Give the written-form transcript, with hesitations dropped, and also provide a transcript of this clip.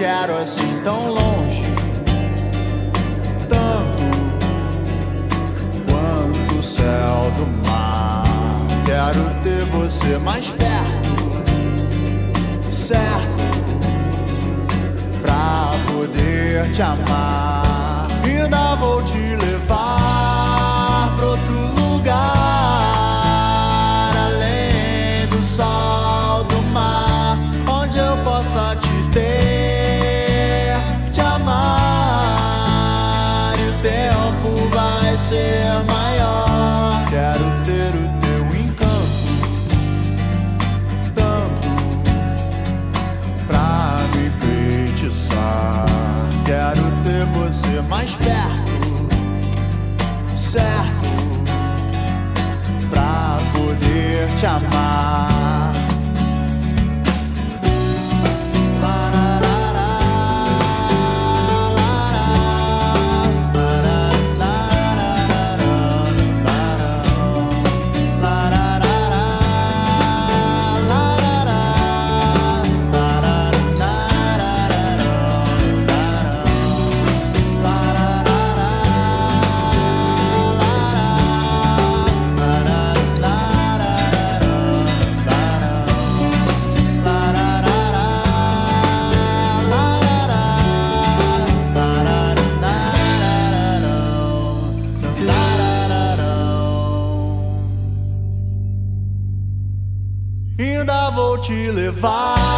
quero assim tão longe, tanto quanto o céu do mar. Quero ter você mais perto, certo, pra poder te amar. Ainda vou te levar pra outro lugar, além do sol, do mar, onde eu possa te ter, te amar, e o tempo vai ser maior. Quero ter o teu encanto, tanto pra me enfeitiçar. Quero ter você mais perto, certo, pra poder te amar. Ainda vou te levar